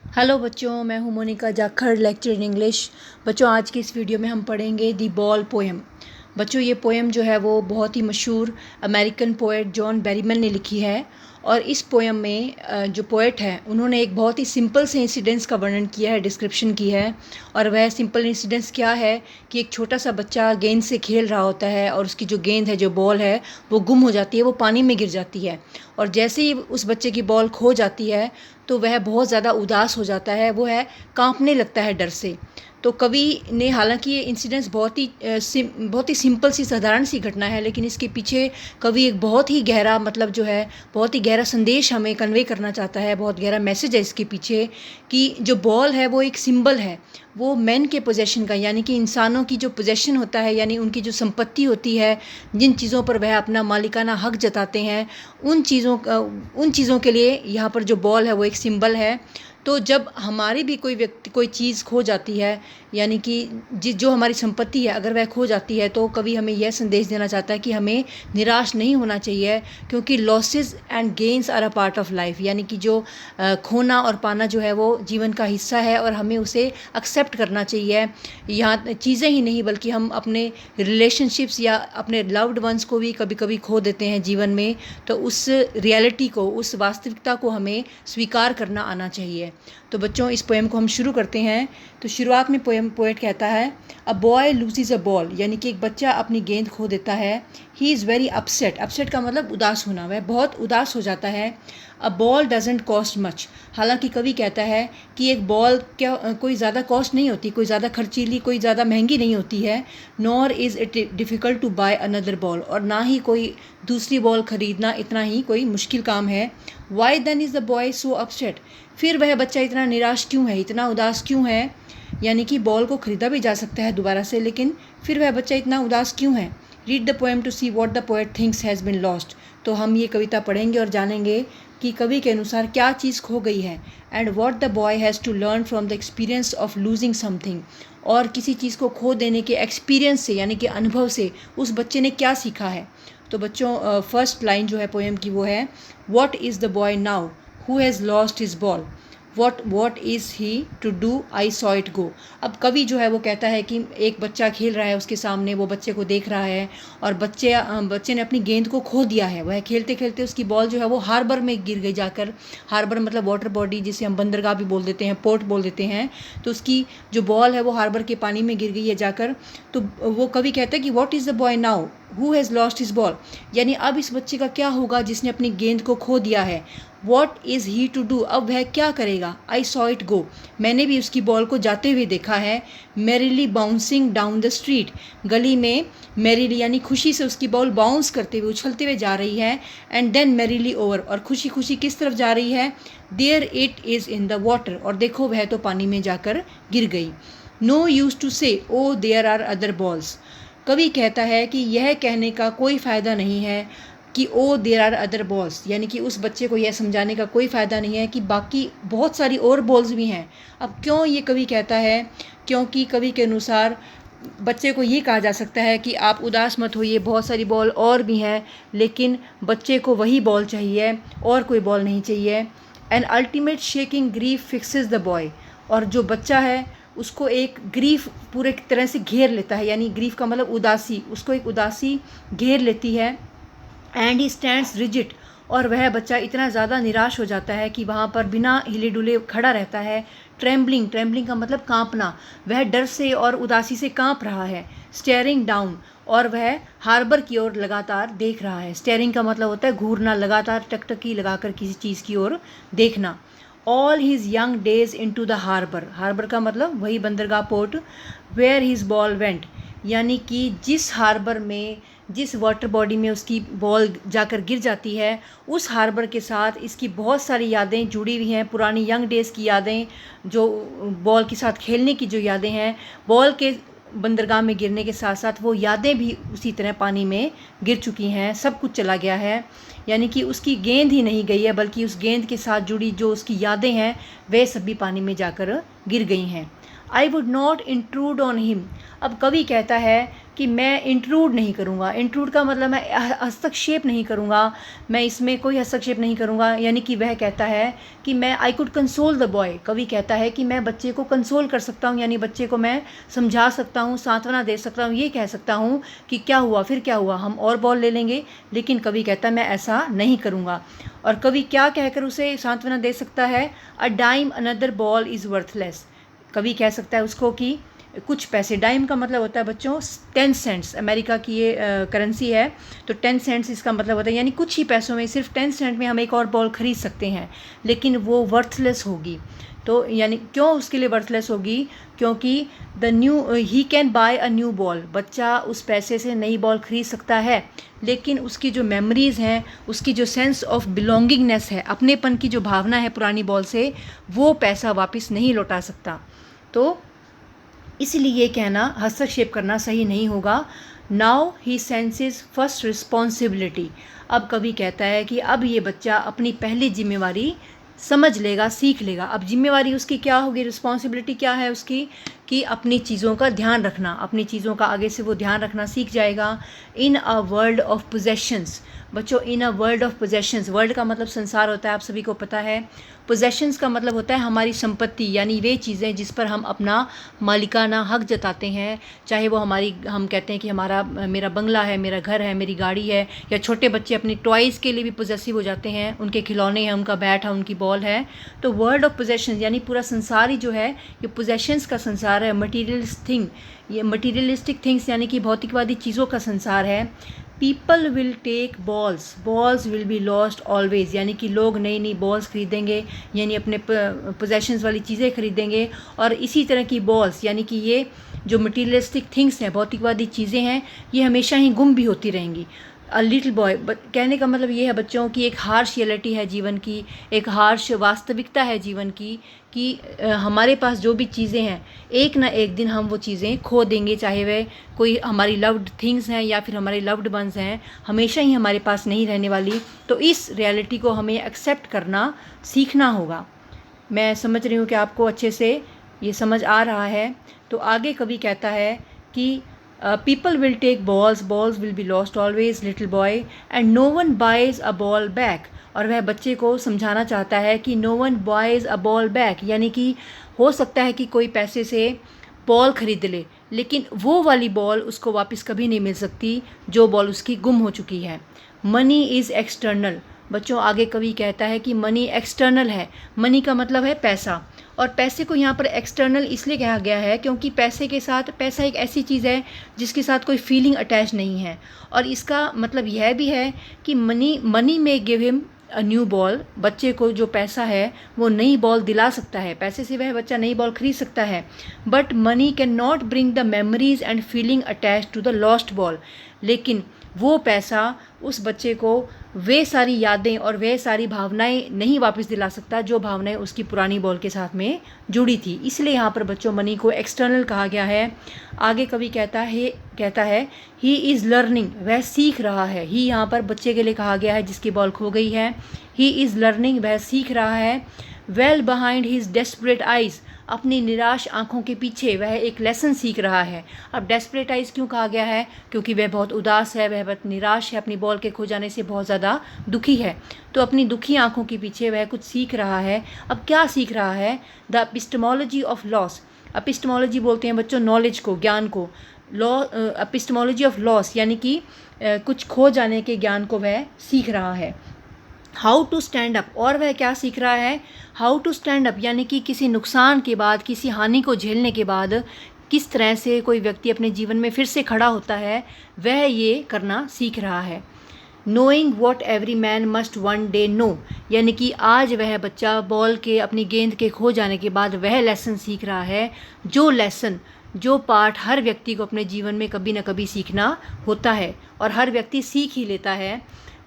Hello बच्चों, मैं हूं Monika Jakhar, lecture in English. बच्चों, आज की इस वीडियो में हम पढ़ेंगे दी बॉल पोएम। बच्चों, ये पोएम जो है वो बहुत ही मशहूर अमेरिकन पोएट जॉन बैरीमैन ने लिखी है। और इस पोएम में जो पोएट है उन्होंने एक बहुत ही सिंपल से इंसिडेंट्स का वर्णन किया है, डिस्क्रिप्शन की है। और वह सिंपल इंसिडेंट्स क्या है कि एक छोटा सा बच्चा गेंद से खेल रहा होता है और उसकी जो गेंद है, जो बॉल है, वो गुम हो जाती है, वो पानी में गिर जाती है। और जैसे ही उस बच्चे की बॉल खो जाती है तो वह बहुत ज़्यादा उदास हो जाता है, वो है कांपने लगता है डर से। तो कवि ने, हालांकि ये इंसिडेंट्स बहुत ही सिंपल सी साधारण सी घटना है, लेकिन इसके पीछे कवि एक बहुत ही गहरा, मतलब जो है बहुत ही गहरा संदेश हमें कन्वे करना चाहता है। बहुत गहरा मैसेज है इसके पीछे कि जो बॉल है वो एक सिंबल है, वो मैन के पोजेशन का, यानी कि इंसानों की जो पोजेशन होता है, यानी उनकी जो संपत्ति होती है, जिन चीज़ों पर वह अपना मालिकाना हक जताते हैं, उन चीज़ों के लिए यहाँ पर जो बॉल है वो एक सिंबल है। तो जब हमारी भी कोई व्यक्ति, कोई चीज़ खो जाती है, यानी कि जो हमारी संपत्ति है अगर वह खो जाती है, तो कभी हमें यह संदेश देना चाहता है कि हमें निराश नहीं होना चाहिए, क्योंकि losses and gains are a part of life. यानी कि जो खोना और पाना जो है वो जीवन का हिस्सा है और हमें उसे एक्सेप्ट करना चाहिए। यहाँ चीज़ें ही नहीं बल्कि हम अपने रिलेशनशिप्स या अपने लव्ड वंस को भी कभी कभी खो देते हैं जीवन में। तो उस रियलिटी को, उस वास्तविकता को हमें स्वीकार करना आना चाहिए। तो बच्चों, इस पोएम को हम शुरू करते हैं। तो शुरुआत में पोएट कहता है, a boy loses a ball, यानी कि एक बच्चा अपनी गेंद खो देता है। He is very upset, upset का मतलब उदास होना, वह बहुत उदास हो जाता है। A ball doesn't cost much, हालांकि कवि कहता है कि एक बॉल क्या कोई ज़्यादा कॉस्ट नहीं होती, कोई ज़्यादा खर्चीली, कोई ज़्यादा महंगी नहीं होती है। Nor is it difficult to buy another ball, और ना ही कोई दूसरी बॉल खरीदना इतना ही कोई मुश्किल काम है। Why then is the boy so upset, फिर वह बच्चा इतना निराश क्यों है, इतना उदास क्यों है। यानी कि बॉल को खरीदा भी जा सकता है दोबारा से, लेकिन फिर वह बच्चा इतना उदास क्यों है। Read the poem to see what the poet thinks has been lost. तो हम ये कविता पढ़ेंगे और जानेंगे कि कवि के अनुसार क्या चीज़ खो गई है। And what the boy has to learn from the experience of losing something, और किसी चीज़ को खो देने के एक्सपीरियंस से, यानी कि अनुभव से उस बच्चे ने क्या सीखा है। तो बच्चों, फर्स्ट लाइन जो है पोएम की वो है, what is the boy now who has lost his ball, what is he to do, I saw it go. अब कवि जो है वो कहता है कि एक बच्चा खेल रहा है, उसके सामने वो बच्चे को देख रहा है, और बच्चे ने अपनी गेंद को खो दिया है। वह खेलते खेलते उसकी बॉल जो है वो हार्बर में गिर गई जाकर। हार्बर मतलब वाटर बॉडी, जिसे हम बंदरगाह भी बोल देते हैं, पोर्ट बोल देते हैं। तो उसकी जो बॉल है वो हार्बर के पानी में गिर गई है जाकर। तो वो कवि कहता है कि what is the boy now who has lost his ball, यानी अब इस बच्चे का क्या होगा जिसने अपनी गेंद को खो दिया है। What is he to do, अब वह क्या करेगा। आई सॉ इट गो, मैंने भी उसकी बॉल को जाते हुए देखा है। Merrily bouncing down the street, गली में मेरीली यानी खुशी से उसकी बॉल बाउंस करते हुए, उछलते हुए जा रही है। एंड देन मेरीली ओवर, और खुशी खुशी किस तरफ जा रही है। There it is in the water, और देखो वह तो पानी में जाकर गिर गई। नो यूज टू से oh there are other balls, कवि कहता है कि यह कहने का कोई फ़ायदा नहीं है कि oh there are other balls, यानी कि उस बच्चे को यह समझाने का कोई फ़ायदा नहीं है कि बाकी बहुत सारी और बॉल्स भी हैं। अब क्यों ये कवि कहता है, क्योंकि कवि के अनुसार बच्चे को ये कहा जा सकता है कि आप उदास मत होइए, बहुत सारी बॉल और भी हैं, लेकिन बच्चे को वही बॉल चाहिए और कोई बॉल नहीं चाहिए। An ultimate shaking grief fixes the boy, और जो बच्चा है उसको एक ग्रीफ पूरे तरह से घेर लेता है, यानी ग्रीफ का मतलब उदासी, उसको एक उदासी घेर लेती है। एंड ही स्टैंड्स रिजिड, और वह बच्चा इतना ज़्यादा निराश हो जाता है कि वहाँ पर बिना हिले डुले खड़ा रहता है। ट्रेम्बलिंग, ट्रेम्बलिंग का मतलब कांपना, वह डर से और उदासी से कांप रहा है। स्टेयरिंग डाउन, और वह हार्बर की ओर लगातार देख रहा है। स्टेयरिंग का मतलब होता है घूरना, लगातार टकटकी लगाकर किसी चीज़ की ओर देखना। All his young days into the harbour, harbour का मतलब वही बंदरगाह, port. Where his ball went, यानी कि जिस हार्बर में, जिस वाटर बॉडी में उसकी बॉल जाकर गिर जाती है, उस हार्बर के साथ इसकी बहुत सारी यादें जुड़ी हुई हैं, पुरानी यंग डेज़ की यादें, जो बॉल के साथ खेलने की जो यादें हैं। बॉल के बंदरगाह में गिरने के साथ साथ वो यादें भी उसी तरह पानी में गिर चुकी हैं, सब कुछ चला गया है। यानी कि उसकी गेंद ही नहीं गई है, बल्कि उस गेंद के साथ जुड़ी जो उसकी यादें हैं वे सब भी पानी में जाकर गिर गई हैं। I would not intrude on him. अब कवि कहता है कि मैं इंट्रूड नहीं करूँगा। इंट्रूड का मतलब मैं हस्तक्षेप नहीं करूँगा, मैं इसमें कोई हस्तक्षेप नहीं करूँगा। यानी कि वह कहता है कि मैं I could console the boy. कवि कहता है कि मैं बच्चे को कंसोल कर सकता हूँ, यानी बच्चे को मैं समझा सकता हूँ, सांत्वना दे सकता हूँ, ये कह सकता हूँ कि क्या हुआ, फिर क्या हुआ, हम और बॉल ले लेंगे। लेकिन कवि कहता है मैं ऐसा नहीं करूँगा। और कवि क्या कहकर उसे सांत्वना दे सकता है? A dime another ball is worthless. कवि कह सकता है उसको कि कुछ पैसे, डाइम का मतलब होता है बच्चों 10 सेंट्स, अमेरिका की ये करेंसी है, तो 10 सेंट्स इसका मतलब होता है, यानी कुछ ही पैसों में, सिर्फ 10 सेंट में हम एक और बॉल खरीद सकते हैं, लेकिन वो वर्थलेस होगी। तो यानी क्यों उसके लिए वर्थलेस होगी? क्योंकि he can buy a new ball, बच्चा उस पैसे से नई बॉल खरीद सकता है, लेकिन उसकी जो मेमोरीज़ हैं, उसकी जो सेंस ऑफ बिलोंगिंगनेस है, अपनेपन की जो भावना है पुरानी बॉल से, वो पैसा वापस नहीं लौटा सकता। तो इसलिए ये कहना, हस्तक्षेप करना सही नहीं होगा। Now he senses first responsibility. अब कवि कहता है कि अब ये बच्चा अपनी पहली जिम्मेवारी समझ लेगा, सीख लेगा। अब जिम्मेवारी उसकी क्या होगी, रिस्पॉन्सिबिलिटी क्या है उसकी, कि अपनी चीज़ों का ध्यान रखना, अपनी चीज़ों का आगे से वो ध्यान रखना सीख जाएगा। In a world of possessions. बच्चों, in a world of possessions, world का मतलब संसार होता है, आप सभी को पता है। पोजेशंस का मतलब होता है हमारी संपत्ति, यानी वे चीज़ें जिस पर हम अपना मालिकाना हक जताते हैं, चाहे वो हमारी, हम कहते हैं कि मेरा बंगला है, मेरा घर है, मेरी गाड़ी है, या छोटे बच्चे अपनी टॉयज़ के लिए भी पोजेसिव हो जाते हैं, उनके खिलौने हैं, उनका बैट है, उनकी बॉल है। तो वर्ल्ड ऑफ पोजेशंस यानी पूरा संसार ही जो है ये पोजेशंस का संसार है, ये मटीरियलिस्टिक थिंग्स यानी कि भौतिकवादी चीज़ों का संसार है। People will take balls will be lost always, यानी कि लोग नई नई बॉल्स खरीदेंगे, यानी अपने पोजेशंस वाली चीज़ें खरीदेंगे, और इसी तरह की बॉल्स यानी कि ये जो मटीरियलिस्टिक थिंग्स हैं, भौतिकवादी चीज़ें हैं, ये हमेशा ही गुम भी होती रहेंगी। अ लिटिल बॉय, कहने का मतलब ये है बच्चों की, एक हार्श रियलिटी है जीवन की, एक हार्श वास्तविकता है जीवन की, कि हमारे पास जो भी चीज़ें हैं, एक ना एक दिन हम वो चीज़ें खो देंगे, चाहे वह कोई हमारी लव्ड थिंग्स हैं या फिर हमारे लव्ड वंस हैं, हमेशा ही हमारे पास नहीं रहने वाली। तो इस रियलिटी को हमें एक्सेप्ट करना सीखना होगा। मैं समझ रही हूँ कि आपको अच्छे से ये समझ आ रहा है। तो आगे कवि कहता है कि people will take balls will be lost always little boy, and no one buys a ball back. और वह बच्चे को समझाना चाहता है कि no one buys a ball back, यानी कि हो सकता है कि कोई पैसे से बॉल खरीद ले, लेकिन वो वाली बॉल उसको वापस कभी नहीं मिल सकती जो बॉल उसकी गुम हो चुकी है। Money is external. बच्चों, आगे कवि कहता है कि मनी एक्सटर्नल है। मनी का मतलब है पैसा, और पैसे को यहाँ पर एक्सटर्नल इसलिए कहा गया है क्योंकि पैसे के साथ, पैसा एक ऐसी चीज़ है जिसके साथ कोई फीलिंग अटैच नहीं है। और इसका मतलब यह भी है कि मनी में give him a new ball, बच्चे को जो पैसा है वो नई बॉल दिला सकता है, पैसे से वह बच्चा नई बॉल खरीद सकता है। But money can not bring the memories and feeling attach to the lost ball. लेकिन वो पैसा उस बच्चे को वे सारी यादें और वे सारी भावनाएं नहीं वापस दिला सकता जो भावनाएं उसकी पुरानी बॉल के साथ में जुड़ी थी। इसलिए यहाँ पर बच्चों मनी को एक्सटर्नल कहा गया है। आगे कवि कहता है ही इज़ लर्निंग, वह सीख रहा है। ही यहाँ पर बच्चे के लिए कहा गया है जिसकी बॉल खो गई है। ही इज़ लर्निंग, वह सीख रहा है। Well behind his desperate eyes, अपनी निराश आंखों के पीछे वह एक लेसन सीख रहा है। अब डेस्परेट आइज़ क्यों कहा गया है? क्योंकि वह बहुत उदास है, वह बहुत निराश है, अपनी बॉल के खो जाने से बहुत ज़्यादा दुखी है। तो अपनी दुखी आंखों के पीछे वह कुछ सीख रहा है। अब क्या सीख रहा है? The epistemology of loss. Epistemology बोलते हैं बच्चों नॉलेज को, ज्ञान को। एपिस्टेमोलॉजी ऑफ लॉस यानी कि कुछ खो जाने के ज्ञान को वह सीख रहा है। हाउ टू स्टैंड अप, और वह क्या सीख रहा है? हाउ टू स्टैंड अप, यानी कि किसी नुकसान के बाद, किसी हानि को झेलने के बाद किस तरह से कोई व्यक्ति अपने जीवन में फिर से खड़ा होता है, वह ये करना सीख रहा है। Knowing what every man must one day know, यानी कि आज वह बच्चा बॉल के, अपनी गेंद के खो जाने के बाद वह लेसन सीख रहा है, जो पाठ हर व्यक्ति को अपने जीवन में कभी ना कभी सीखना होता है, और हर व्यक्ति सीख ही लेता है।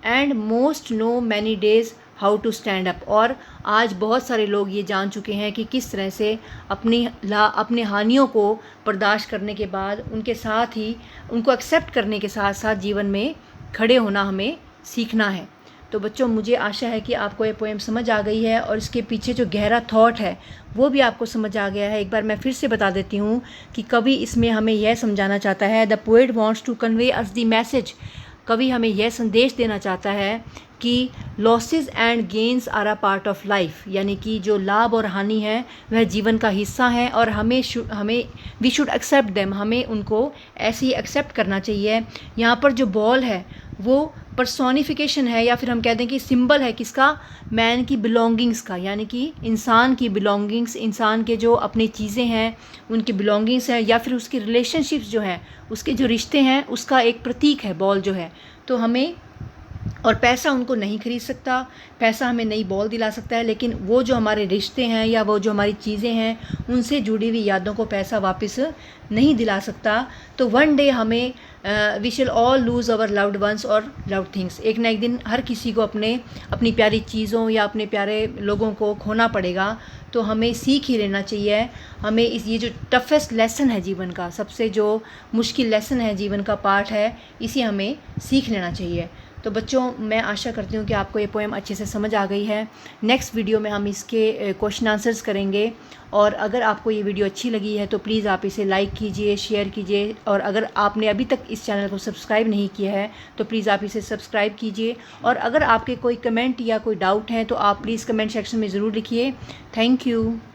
And most know many days how to stand up, और आज बहुत सारे लोग ये जान चुके हैं कि किस तरह से अपने हानियों को बर्दाश्त करने के बाद उनके साथ ही उनको एक्सेप्ट करने के साथ साथ जीवन में खड़े होना हमें सीखना है। तो बच्चों मुझे आशा है कि आपको ये पोएम समझ आ गई है और इसके पीछे जो गहरा थॉट है वो भी आपको समझ आ गया है। एक बार मैं फिर से बता देती हूँ कि कवि इसमें हमें यह समझाना चाहता है, the poet wants to convey us the message. कवि हमें यह संदेश देना चाहता है कि losses and gains are a part of life, यानी कि जो लाभ और हानि है वह जीवन का हिस्सा है और हमें वी शुड एक्सेप्ट देम, हमें उनको ऐसे ही एक्सेप्ट करना चाहिए। यहाँ पर जो बॉल है वो पर्सोनिफिकेशन है, या फिर हम कह दें कि सिंबल है किसका, मैन की बिलोंगिंग्स का, यानी कि इंसान की बिलोंगिंग्स, इंसान के जो अपनी चीज़ें हैं उनकी बिलोंगिंग्स है, या फिर उसकी रिलेशनशिप्स जो हैं, उसके जो रिश्ते हैं, उसका एक प्रतीक है बॉल जो है। तो हमें, और पैसा उनको नहीं खरीद सकता, पैसा हमें नई बॉल दिला सकता है, लेकिन वो जो हमारे रिश्ते हैं या वो जो हमारी चीज़ें हैं उनसे जुड़ी हुई यादों को पैसा वापस नहीं दिला सकता। तो वन डे हमें we shall all lose our loved ones और लव्ड थिंग्स, एक ना एक दिन हर किसी को अपनी प्यारी चीज़ों या अपने प्यारे लोगों को खोना पड़ेगा। तो हमें सीख ही लेना चाहिए, हमें ये जो टफेस्ट लेसन है जीवन का, सबसे जो मुश्किल लेसन है जीवन का पार्ट है, इसे हमें सीख लेना चाहिए। तो बच्चों मैं आशा करती हूँ कि आपको ये पोएम अच्छे से समझ आ गई है। नेक्स्ट वीडियो में हम इसके क्वेश्चन आंसर्स करेंगे, और अगर आपको ये वीडियो अच्छी लगी है तो प्लीज़ आप इसे लाइक कीजिए, शेयर कीजिए, और अगर आपने अभी तक इस चैनल को सब्सक्राइब नहीं किया है तो प्लीज़ आप इसे सब्सक्राइब कीजिए। और अगर आपके कोई कमेंट या कोई डाउट हैं तो आप प्लीज़ कमेंट सेक्शन में ज़रूर लिखिए। Thank you.